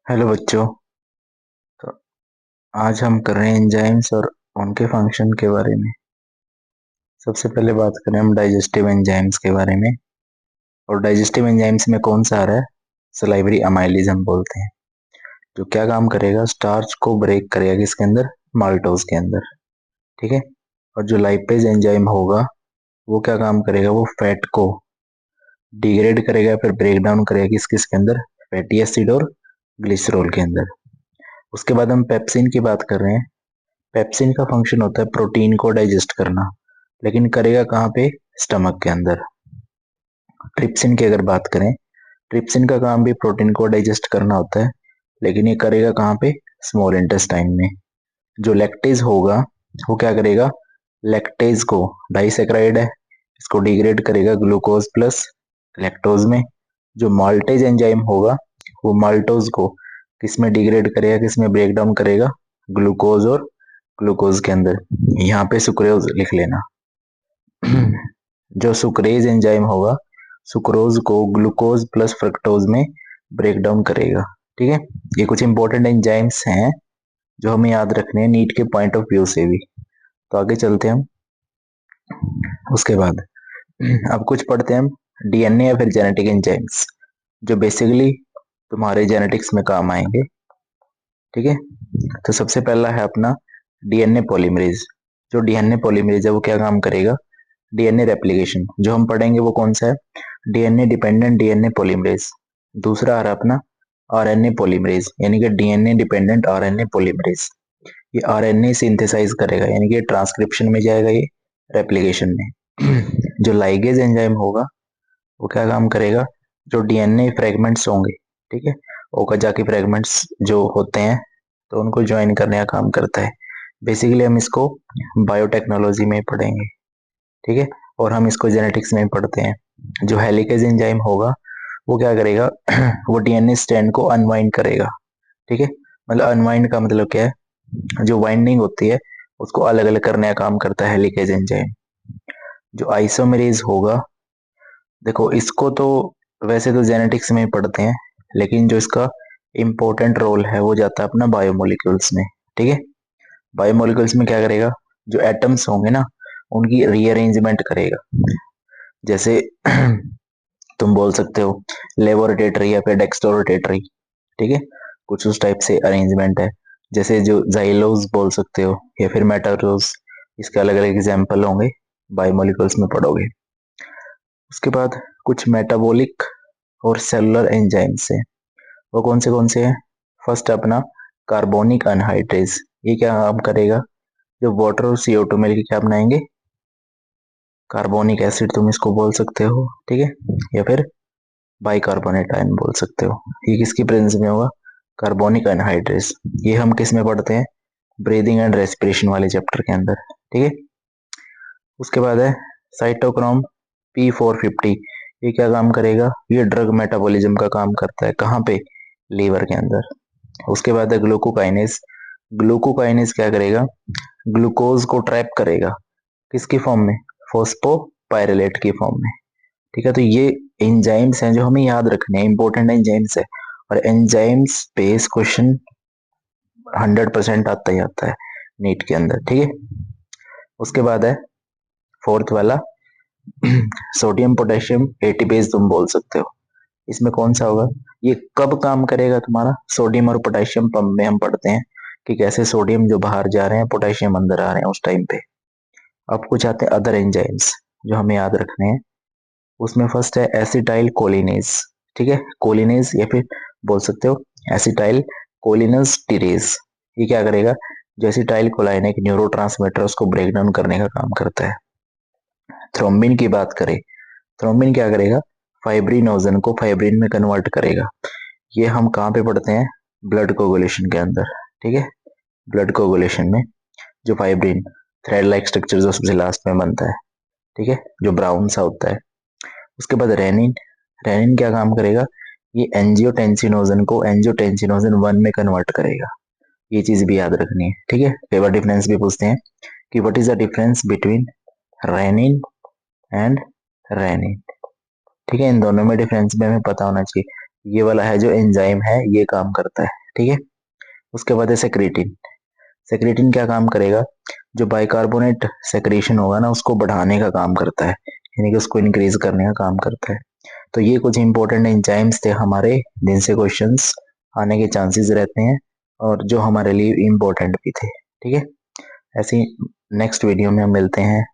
Hello बच्चों। तो आज हम कर रहे हैं एंजाइम्स और उनके फंक्शन के बारे में। सबसे पहले बात करें हम डाइजेस्टिव एंजाइम्स के बारे में। और डाइजेस्टिव एंजाइम्स में कौन सा आ रहा है? सलाइवरी अमाइलेज हम बोलते हैं। जो क्या काम करेगा? स्टार्च को ब्रेक करेगा किसके अंदर? माल्टोज के अंदर। ठीक है। और जो लाइपेज एंजाइम होगा वो क्या काम करेगा? वो फैट को डिग्रेड करेगा, फिर ब्रेक डाउन करेगा किस किस के अंदर? फैटी एसिड और ग्लिसरॉल के अंदर। उसके बाद हम पेप्सिन की बात कर रहे हैं। पेप्सिन का फंक्शन होता है प्रोटीन को डाइजेस्ट करना, लेकिन करेगा कहाँ पे? स्टमक के अंदर। ट्रिप्सिन की अगर बात करें, ट्रिप्सिन का काम भी प्रोटीन को डाइजेस्ट करना होता है, लेकिन ये करेगा कहाँ पे? स्मॉल इंटेस्टाइन में। जो लैक्टेज होगा वो क्या करेगा? लैक्टेज को, डाइसेक्राइड है, इसको डिग्रेड करेगा ग्लूकोज प्लस लैक्टोज में। जो माल्टेज एंजाइम होगा वो माल्टोज को किसमें डिग्रेड करेगा, किसमें ब्रेक डाउन करेगा? ग्लूकोज और ग्लूकोज के अंदर। यहाँ पे सुक्रोज लिख लेना। जो सुक्रेज एंजाइम होगा सुक्रोज को ग्लूकोज प्लस फ्रक्टोज में ब्रेक डाउन करेगा। ठीक है। ये कुछ इंपॉर्टेंट एंजाइम्स हैं जो हमें याद रखने हैं नीट के पॉइंट ऑफ व्यू से भी। तो आगे चलते हैं हम। उसके बाद अब कुछ पढ़ते हैं हम डीएनए या फिर जेनेटिक एंजाइम्स, जो बेसिकली तुम्हारे जेनेटिक्स में काम आएंगे। ठीक है। तो सबसे पहला है अपना डीएनए पॉलीमरेज। जो डीएनए पॉलीमरेज है वो क्या काम करेगा? DNA replication. जो हम पढ़ेंगे वो कौन सा है? DNA dependent DNA polymerase. दूसरा आ रहा अपना आरएनए पॉलीमरेज, यानी कि डीएनए डिपेंडेंट आरएनए पॉलीमरेज। ये आरएनए सिंथेसाइज करेगा, यानी कि ट्रांसक्रिप्शन में जाएगा, ये रेप्लिकेशन में। जो लाइगेज एंजाइम होगा वो क्या काम करेगा? जो डीएनए फ्रेगमेंट्स होंगे, ठीक है, ओकाजाकी फ्रेगमेंट्स जो होते हैं, तो उनको ज्वाइन करने का काम करता है। बेसिकली हम इसको बायोटेक्नोलॉजी में पढ़ेंगे। ठीक है। और हम इसको जेनेटिक्स में पढ़ते हैं। जो हेलिकेज एंजाइम होगा वो क्या करेगा? वो डीएनए स्ट्रैंड को अनवाइंड करेगा। ठीक है। मतलब अनवाइंड का मतलब क्या है? जो वाइंडिंग होती है उसको अलग अलग करने का काम करता है हेलिकेज एंजाइम। जो आइसोमेरेज होगा, देखो इसको तो वैसे तो जेनेटिक्स में ही पढ़ते हैं, लेकिन जो इसका इम्पोर्टेंट रोल है वो जाता है अपना बायोमोलिक्यूल्स में। ठीक है। बायोमोलिक्यूल्स में क्या करेगा? जो एटम्स होंगे ना उनकी रीअरेंजमेंट करेगा। जैसे तुम बोल सकते हो लेबोरेटरी या फिर डेक्स्टोरोटेटरी। ठीक है। कुछ उस टाइप से अरेंजमेंट है। जैसे जो जाइलोज बोल सकते हो या फिर मेटारोज, इसके अलग अलग एग्जाम्पल होंगे, बायोमोलिक्यूल्स में पढ़ोगे। उसके बाद कुछ मेटाबॉलिक और सेलुलर एंजाइम्स है। वो कौन से हैं? फर्स्ट अपना कार्बोनिक अनहाइड्रेज। ये क्या काम करेगा? जो वाटर और CO2 मिलकर क्या बनाएंगे? कार्बोनिक एसिड तुम इसको बोल सकते हो। ठीक है। या फिर बाइकार्बोनेट आयन बोल सकते हो। ये किसकी प्रेजेंस में होगा? Carbonic anhydrase. ये हम किस में पढ़ते हैं? ब्रीदिंग एंड रेस्पिरेशन वाले चैप्टर के अंदर। ठीक है। उसके बाद है साइटोक्रोम P450। ये क्या काम करेगा? ये ड्रग मेटाबॉलिज्म का काम करता है। कहाँ पे? लीवर के अंदर। उसके बाद है ग्लूकोकाइनेज। ग्लूकोकाइनेज क्या करेगा? ग्लूकोज को ट्रैप करेगा किसकी फॉर्म में? फॉस्फोपाइरेलेट की फॉर्म में। ठीक है। तो ये एंजाइम्स हैं जो हमें याद रखने हैं, इंपॉर्टेंट एंजाइम्स है। और एंजाइम्स बेस क्वेश्चन 100% आता ही आता है नीट के अंदर। ठीक है। उसके बाद है फोर्थ वाला सोडियम पोटेशियम एटीपेज तुम बोल सकते हो। इसमें कौन सा होगा? ये कब काम करेगा तुम्हारा? सोडियम और पोटेशियम पंप में हम पढ़ते हैं कि कैसे सोडियम जो बाहर जा रहे हैं पोटेशियम अंदर आ रहे हैं उस टाइम पे। अब कुछ आते हैं अदर एंजाइम्स जो हमें याद रखने हैं। उसमें फर्स्ट है एसिटाइल कोलिनेज। ठीक है। कोलिनेज या फिर बोल सकते हो एसिटाइल कोलिनस टीरेज। ये क्या करेगा? जो एसिटाइल कोलाइन एक न्यूरोट्रांसमीटर उसको ब्रेक डाउन करने का काम करता है। थ्रोम्बिन की बात करें, थ्रोम्बिन क्या करेगा? फाइब्रिनोजन को फाइब्रिन में कन्वर्ट करेगा। ये हम कहाँ पे पढ़ते हैं? ब्लड कोगुलेशन के अंदर। ठीक है। ब्लड कोगुलेशन में जो फाइब्रिन थ्रेड लाइक स्ट्रक्चर जो सबसे लास्ट में बनता है, ठीक है, जो ब्राउन सा होता है। उसके बाद रेनिन। रेनिन क्या काम करेगा? ये एंजियोटेंसिनोजन को एंजियोटेंसिनोजन 1 में कन्वर्ट करेगा। ये चीज भी याद रखनी है। ठीक है। कई बार डिफरेंस भी पूछते हैं कि what is the difference between renin and renin. ठीक है। इन दोनों में डिफरेंस भी हमें पता होना चाहिए। ये वाला है जो एंजाइम है ये काम करता है, ठीक है। उसके बाद है सेक्रेटिन। सेक्रेटिन क्या काम करेगा, जो बाइकार्बोनेट सेक्रेशन होगा ना उसको बढ़ाने का काम करता है, यानी कि उसको इंक्रीज करने का काम करता है। तो ये कुछ इंपॉर्टेंट एंजाइम्स थे हमारे जिनसे क्वेश्चंस आने के चांसेस रहते हैं और जो हमारे लिए इम्पोर्टेंट भी थे, ठीक है। ऐसे नेक्स्ट वीडियो में हम मिलते हैं।